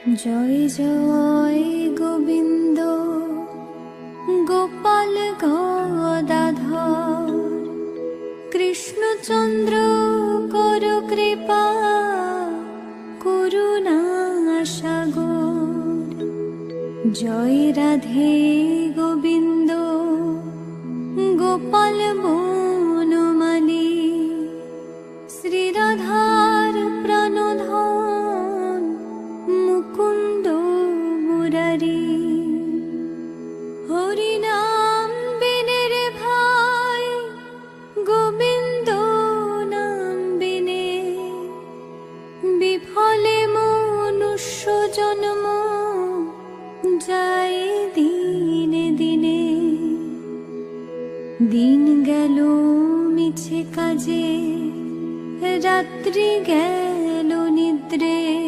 জয় জয় গোবিন্দ গোপাল গদাধর কৃষ্ণচন্দ্র কর কৃপা করুণা সাগর। জয় রাধে গোবিন্দ গোপাল বনমালী শ্রীরাধার প্রাণধন মুকুন্দ মুরারি। হরিনাম বিনে রে ভাই গোবিন্দ নাম বিনে বিফলে মনুষ্য জন্ম যায় দিনে দিনে। দিন গেল মিছে কাজে রাত্রি গেল নিদ্রে